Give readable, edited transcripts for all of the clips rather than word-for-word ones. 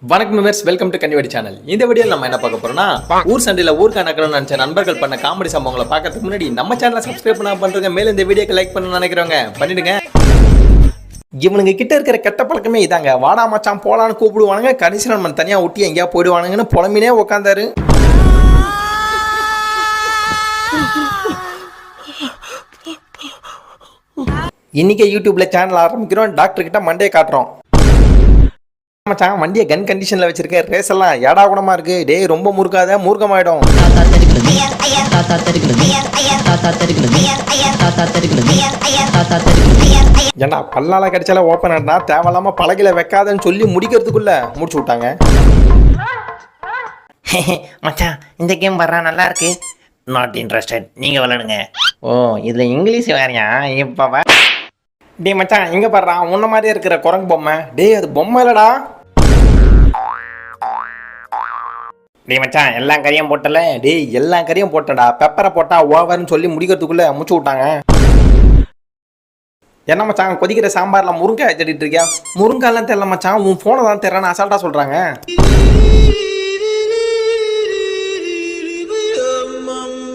வணக்கம் விமர்ஸ், welcome to கன்னிவடி channel. இந்த வீடியோவில் நம்ம என்ன பார்க்க போறோம்னா, ஊர் சண்டையில் ஊருக்கு நடக்கணும்னு நினைச்ச நண்பர்கள் பண்ண காமெடி சம்பவங்களை பார்க்கறதுக்கு முன்னாடி நம்ம சேனலை சப்ஸ்கிரைப் பண்றதுங்க, மேலும் இந்த வீடியோக்கு லைக் பண்ண நினைக்கிறவங்க பண்ணிடுங்க. இவனுங்க கிட்ட இருக்கிற கெட்ட பழக்கமே இதாங்க. வாடா மச்சான் போலான்னு கூப்பிடுவானுங்க, கடைசியில் நம்ம தனியா ஒட்டி எங்கேயா போயிடுவானுங்கன்னு புலம்பினே உட்காந்தாரு. இன்னைக்கு யூடியூப்ல சேனல் ஆரம்பிக்கிறோம், டாக்டர் கிட்ட மண்டே காட்டுறோம். மச்சான் வண்டியை கன் கண்டிஷன்ல வச்சிருக்கேன், ரேஸ் எல்லாம் ஏடா கூடமா இருக்கு. டேய் ரொம்ப முறுக்காத, மூர்க்கமாயிடும். ஏண்டா பல்லால கடிச்சால ஓப்பன் ஆனா தேவையில்லாம பலகையில வைக்காதன்னு சொல்லி முடிக்கிறதுக்குள்ள முடிச்சு விட்டாங்க. மச்சான் இந்த கேம் வர்றா நல்லா இருக்கு. நாட் இன்ட்ரெஸ்டட், நீங்க விளையாடுங்க. ஓ இதுல இங்கிலீஷ் வேறையா இப்ப? டே மச்சான் எங்க பாடுறா உன்ன மாதிரியே இருக்கிற குரங்கு பொம்மை. டேய் அது பொம்மை இல்லடா. டே மச்சான் எல்லாம் கறியும் போட்டல. டேய் எல்லா கறியும் போட்டடா, பெப்பரை போட்டா ஓவர்னு சொல்லி முடிக்கிறதுக்குள்ள முடிச்சு விட்டாங்க. என்ன மச்சான் கொதிக்கிற சாம்பார்ல முருங்காய் தேடிட்டு இருக்கியா? முருங்காய்லாம் தெரியல மச்சான், உன் போனை தான் தெரியலன்னு அசால்ட்டா சொல்றாங்க.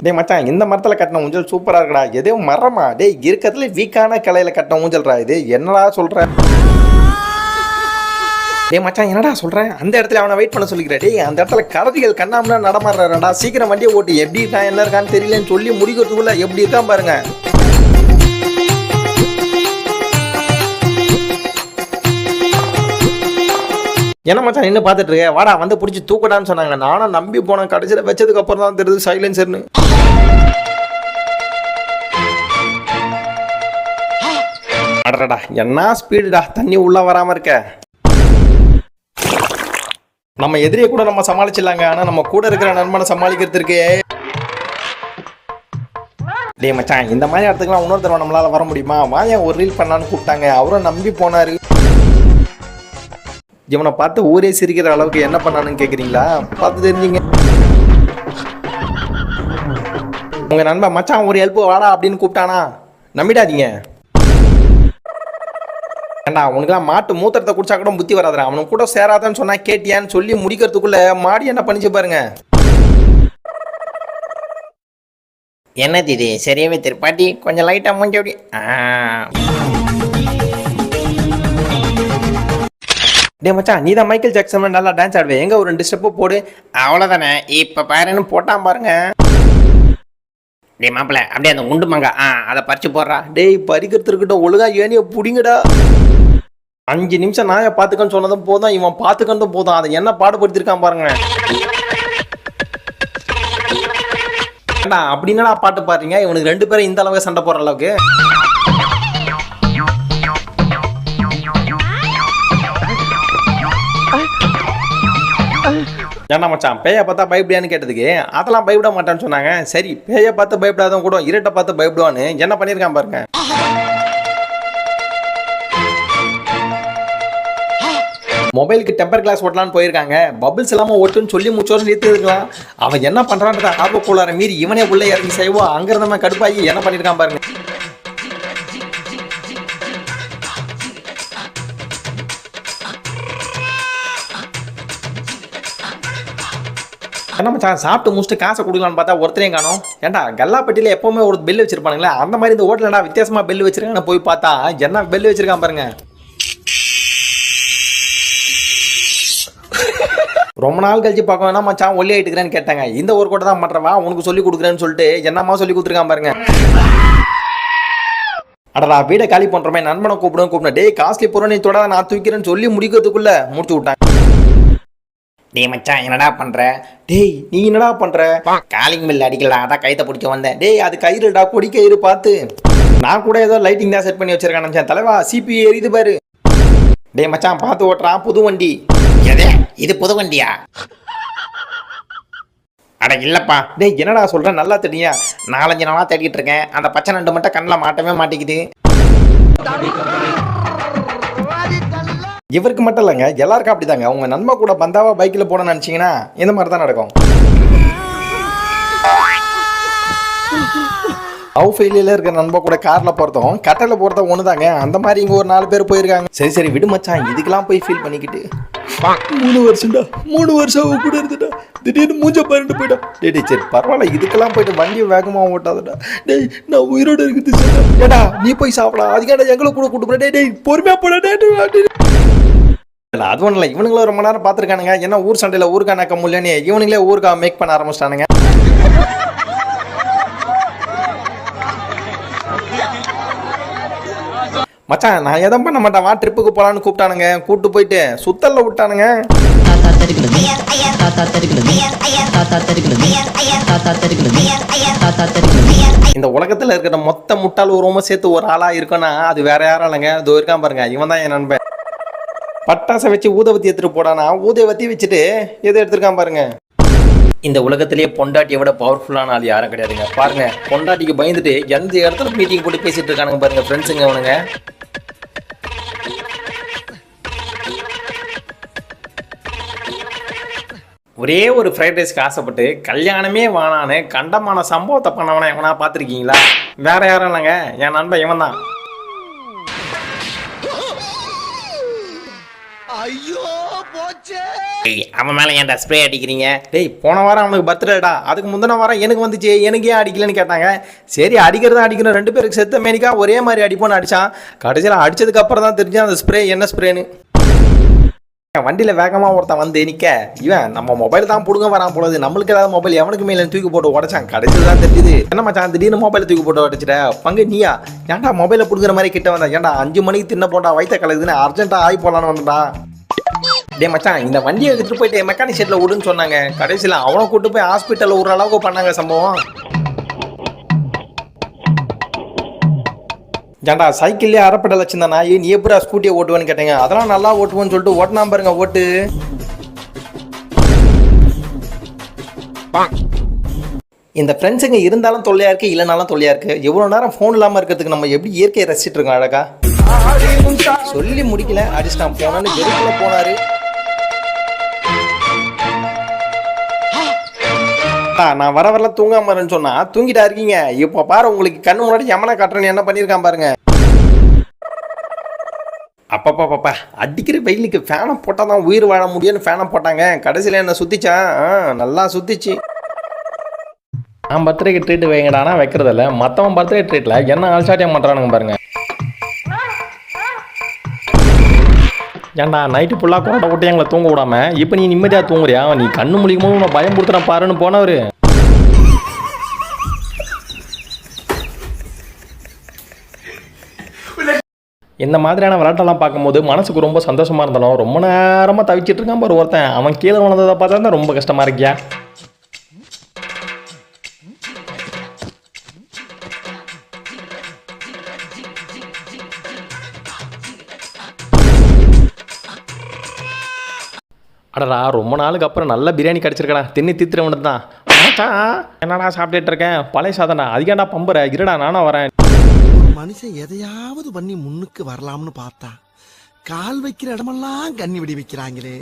டேய் மச்சான் இந்த மரத்தில் கட்டின ஊஞ்சல் சூப்பராக இருக்குடா. எதோ மரமா? டேய் இருக்கிறதுல வீக்கான கிளையில கட்டின ஊஞ்சல்ரா இது. என்னடா சொல்ற? டேய் மச்சான் என்னடா சொல்கிறேன்? அந்த இடத்துல அவனை வெயிட் பண்ண சொல்லிக்கிறேன். டேய் அந்த இடத்துல கரடிகள் கண்ணாமனா நடமாடுறாடா. சீக்கிரம் வண்டியை ஓட்டு. எப்படி இருக்கான் என்ன இருக்கான்னு தெரியலன்னு சொல்லி முடிக்கிறதுக்குள்ள எப்படி இருக்கான் பாருங்க. என்ன மச்சான் என்ன பார்த்துட்டு இருக்க? வாடா வந்து பிடிச்சி தூக்கடான்னு சொன்னாங்க. நானும் நம்பி போனேன். கடைசியில் வச்சதுக்கு அப்புறம் தான் தெரியுது சைலன்சர்னு. அடடா என்ன ஸ்பீடுடா, தண்ணி உள்ள வராம இருக்க. நம்ம எதிரியை கூட நம்ம சமாளிச்சிடலாங்க, ஆனா நம்ம கூட இருக்கிற நண்பனை சமாளிக்கிறதுக்கு. டே மச்சான் இந்த மாதிரி இடத்துக்குலாம் இன்னொரு தடவை நம்மளால வர முடியுமா? வாயா ஒரு ரீல் பண்ணலான்னு கூப்பிட்டாங்க, அவரும் நம்பி போனாரு. இவனை பார்த்து ஊரே சிரிக்கிற அளவுக்கு என்ன பண்ணான்னு கேட்குறீங்களா? பார்த்து தெரிஞ்சுங்க. உங்க நண்பன் மச்சான் ஒரு ஹெல்ப் வாடா அப்படின்னு கூப்பிட்டானா நம்பிடாதீங்க. ஏண்டா உனக்குலாம் மாட்டு மூத்திரத்தை குடிச்சா கூட புத்தி வராதுடா. அவனுக்கு கூட சேராதான்னு சொன்னா கேட்டியான்னு சொல்லி முடிக்கிறதுக்குள்ள மாடி என்ன பண்ணிச்சு பாருங்க. என்னது இது? சரியாவே திருப்பாட்டி கொஞ்சம் லைட்டா மூஞ்சி அப்படி. டே மச்சான் நீ தான் மைக்கேல் ஜாக்சன் நல்லா டான்ஸ் ஆடுவே, எங்க ஒரு 2 ஸ்டெப்பு போடு. அவ்வளோதானே, இப்ப பாருன்னு போட்டான் பாருங்க. டே மாப்பிள்ள அப்படியே அந்த உண்டு மங்கா அதை பறிச்சு போடுறா. டேய் பறிக்கிறதுக்கிட்ட ஒழுங்கா ஏனிய புடிங்கடா. 5 நிமிஷம் நாயை பார்த்துக்கன்னு சொன்னதும் போதும், இவன் பார்த்துக்கணும் போதும். அதை என்ன பாடுபடுத்திருக்கான் பாருங்க. அப்படின்னா பாட்டு பாருங்க, இவனுக்கு 2 பேரும் இந்த அளவுக்கு சண்டை போடுற அளவுக்கு. ஏன்னா மச்சான் பேயை பார்த்தா பயப்படியான்னு கேட்டதுக்கு அதெல்லாம் பயப்பட மாட்டான்னு சொன்னாங்க. சரி பேயை பார்த்து பயப்படாதவங்க கூட இருட்டை பார்த்து பயப்படுவான்னு என்ன பண்ணியிருக்கான் பாருங்க. மொபைலுக்கு டெம்பர் கிளாஸ் ஓட்டலான்னு போயிருக்காங்க. பபிள்ஸ் இல்லாமல் ஓட்டுன்னு சொல்லி முச்சோரம் நிறுத்தி இருக்கலாம். அவன் என்ன பண்ணுறான்றத ஆர்வக்குள்ளார மீறி இவனே உள்ளே இறங்கி செய்வோம். அங்கிருந்தவன் கடுப்பாகி என்ன பண்ணியிருக்கான் பாருங்க. என்ன மச்சான் சாப்பிட்டு முடிச்சுட்டு காசை கொடுக்கலான்னு பார்த்தா ஒருத்தரையும் காணும். ஏன்டா கல்லாப்பட்டியில் எப்பவுமே ஒரு பெல் வச்சிருப்பானுங்களே, அந்த மாதிரி இந்த ஹோட்டலடா வித்தியாசமா பெல் வச்சிருக்கான்னு போய் பார்த்தா என்ன பெல் வச்சிருக்கான் பாருங்க. ரொம்ப நாள் கழிச்சு பார்க்க வேணா மச்சான் ஒல்லி ஆயிட்டுக்கிறேன்னு கேட்டாங்க. இந்த ஒரு கோட்டை தான் பண்றவா உனக்கு சொல்லி கொடுக்குறேன்னு சொல்லிட்டு என்னம்மா சொல்லி கொடுத்துருக்கான் பாருங்க. அடடா வீடை காலி பண்றோமே, நண்பனை கூப்பிடுவேன். டேய் காஸ்ட்லி பொருள் நீ தொடாத, நான் தூக்கிறேன்னு சொல்லி முடிக்கிறதுக்குள்ள முடிச்சு விட்டாங்க. டே மச்சான் என்னடா பண்ற? டேய் நீ என்னடா பண்ற? காலிங் பில் அடிக்கலடா, அதான் கைத்தை பிடிச்சி வந்தேன். டேய் அது கயிறுடா, கொடி கயிறு பார்த்து. நான் கூட ஏதோ லைட்டிங் தான் செட் பண்ணி வச்சிருக்கேன் நினைச்சேன். தலைவா சிபி எரியுது பாரு. டேய் மச்சான் பார்த்து ஓட்டுறான் புது வண்டி. எதே இது புது வண்டியா? அட இல்லப்பா. டேய் என்னடா சொல்ற, நல்லா தெரியா? 4-5 நாளா தேடிட்டு இருக்கேன். அந்த பச்சை நண்டு மட்டும் கண்ணில் மாட்டவே மாட்டேங்குது. இவருக்கு மட்டும் இல்லைங்க, எல்லாருக்கும் அப்படிதாங்க. உங்க நண்பன் கூட பந்தாவா பைக்கில் போன நினைச்சீங்கன்னா இந்த மாதிரி தான் நடக்கும். லவ் ஃபெயிலியர்ல இருக்கிற நண்பா கூட கார்ல போறதும் கட்டையில போறதும் ஒண்ணுதாங்க. அந்த மாதிரி இங்க ஒரு 4 பேர் போயிருக்காங்க. சரி சரி விடு மச்சான், இதுக்கெல்லாம் போய் ஃபீல் பண்ணிக்கிட்டு 3 வருஷம்டா 3 வருஷம் அவ கூட இருந்துட்டா திடீர்னு மூஞ்ச பாருட்டு போயிட்டா. டேய் சரி பரவாயில்ல, இதுக்கெல்லாம் போயிட்டு வண்டியை வேகமாக ஓட்டாதடா. டேய் நான் உயிரோட இருக்குது சார். ஏடா நீ போய் சாப்பிடலாம், அதுக்கான எங்களை கூட கூட்டு போட. டேய் பொறுமையா போட. அது ஒன்றும் இல்லை, இவனுங்களும் ரொம்ப நேரம் பார்த்துருக்கானுங்க. ஏன்னா ஊர் சண்டையில் ஊருக்கா நக்க முடியலன்னு இவனுங்களே ஊருக்கா மேக் பண்ண ஆரம்பிச்சிட்டானுங்க. மச்சான் நான் எதுவும் பண்ண மாட்டேன், வா ட்ரிப்புக்கு போகலான்னு கூப்பிட்டானுங்க. கூப்பிட்டு போயிட்டு சுத்தல்ல விட்டானுங்க. இந்த உலகத்தில் இருக்கிற மொத்த முட்டாள் உருவமா சேர்த்து ஒரு ஆளா இருக்குன்னா அது வேற யாரும் இல்லைங்க, இதோ இருக்கான் பாருங்க, இவன் தான் என் நண்பன். பட்டாசை வச்சு ஊதவத்தி எடுத்துட்டு போடானா, ஊதவத்தி வச்சுட்டு எது எடுத்துருக்கான் பாருங்க. இந்த உலகத்திலேயே பொண்டாட்டியை விட பவர்ஃபுல்லான ஆள் யாரும் கிடையாதுங்க. பாருங்க பொண்டாட்டிக்கு பயந்துட்டு எந்த இடத்துல மீட்டிங் போட்டு பேசிட்டு இருக்கானுங்க பாருங்க ஃப்ரெண்ட்ஸுங்க அவனுங்க. ஒரே ஒரு ஃப்ரைட் ரைஸ்க்கு ஆசைப்பட்டு கல்யாணமே வானான்னு கண்டமான சம்பவத்தை பண்ணவன எவனா பார்த்துருக்கீங்களா? வேற யாரும் இல்லைங்க, என் நண்பன் இவன் தான். அவன் மேல ஏன்டா ஸ்ப்ரே அடிக்கிறீங்க? டேய் போன வாரம் அவனுக்கு பர்த்டேடா, அதுக்கு முந்தின வாரம் எனக்கு வந்துச்சு, எனக்கு ஏன் அடிக்கலன்னு கேட்டாங்க. சரி அடிக்கிறதா அடிக்கணும், 2 பேருக்கு செத்த மேனிக்கா ஒரே மாதிரி அடிப்போன்னு அடிச்சான். கடைசியில் அடிச்சதுக்கு அப்புறம் தான் தெரிஞ்சு அந்த ஸ்ப்ரே என்ன ஸ்ப்ரேன்னு. வண்டியில் வேகமாக ஒருத்தன் வந்து நிற்க, இவன் நம்ம மொபைல் தான் பிடுங்க வரான் போலது, நம்மளுக்கு ஏதாவது மொபைல் எவனுக்கு மேலே தூக்கி போட்டு உடச்சான். கடைசியில் தான் தெரியுது என்ன மச்சான் திடீர்னு மொபைலை தூக்கி போட்டு உடச்சிட்ட பங்கு நீயா? ஏன்டா மொபைலை பிடுங்குற மாதிரி கிட்ட வந்தா? ஏன்டா 5 மணிக்கு தின்ன போட்டா வயிற்ற கலக்குதுன்னு அர்ஜென்ட்டாக ஆகி போகலான்னு வந்துட்டா. டே மச்சான் இந்த வண்டியை எடுத்துட்டு போயிட்டு மெக்கானிக் ஷெட்ல விடுன்னு சொன்னாங்க. கடைசியில் அவனை கூட்டு போய் ஹாஸ்பிட்டலில் விடுற அளவுக்கு பண்ணாங்க சம்பவம். ஏன்டா சைக்கிள்லேயே அரைப்படல் வச்சிருந்தானா, நீ எப்படா ஸ்கூட்டியை ஓட்டுவேன்னு கேட்டீங்க. அதெல்லாம் நல்லா ஓட்டுவோன்னு சொல்லிட்டு ஓட்டினா பாருங்க ஓட்டு. இந்த ஃப்ரெண்ட்ஸுங்க இருந்தாலும் தொல்லையா இருக்கு, இல்லைனாலும் தொல்லையா இருக்கு. எவ்வளோ நேரம் ஃபோன் இல்லாமல் இருக்கிறதுக்கு நம்ம எப்படி இயற்கையை ரசிச்சுட்டு இருக்கோம் அழகா. சொல்லி முடிக்கல அடிச்சிட்டான், போனாலும் வெறுப்புல போனாரு. நான் வரல தூங்காம இருன்னு சொன்னா தூங்கிட்டா இருக்கீங்க. இப்ப பாரு உங்களுக்கு கண்ணு முன்னாடி யமனை காட்டுறேன்னு என்ன பண்ணிருக்கான் பாருங்க. அப்பப்பா அடிக்கிற வெயிலுக்கு ஃபேனை போட்டால் தான் உயிர் வாழ முடியும்னு ஃபேனை போட்டாங்க. கடைசியில் என்ன சுத்திச்சா? நல்லா சுத்திச்சு. நான் பர்த்டேக்கு ட்ரீட் வைங்கடானா வைக்கிறதில்ல, மற்றவன் பர்த்டே ட்ரீட்ல என்ன அல்சாட்டியம் பண்ணுறானுங்க பாருங்க. ஏன்டா நைட்டு ஃபுல்லாக கொண்டை விட்டு எங்களை தூங்க விடாம இப்போ நீ நிம்மதியாக தூங்குறியா? நீ கண்ணு முழிக்கும் போது நான் பயம் கொடுத்துறேன் பாருன்னு போனவர். இந்த மாதிரியான விளையாட்டெல்லாம் பார்க்கும்போது மனசுக்கு ரொம்ப சந்தோஷமாக இருந்தாலும் ரொம்ப நேரமாக தவிச்சிட்டு இருக்கான் பாரு ஒருத்தன். அவன் கீழே வளர்ந்ததை பார்த்தா தான் ரொம்ப கஷ்டமாக இருக்கியா. அடடா ரொம்ப நாளுக்கு அப்புறம் நல்ல பிரியாணி கிடச்சிருக்கடா, தின்னு தீத்துறவனு தான். என்னடா சாப்பிட்டுட்டு இருக்கேன்? பழைய சாதனா, அதுக்கேண்டா பம்புற? இருடா நானும் வரேன். மனுஷன் எதையாவது பண்ணி முன்னுக்கு வரலாம்னு பார்த்தா கால் வைக்கிற இடமெல்லாம் கண்ணி விடி வைக்கிறாங்களே.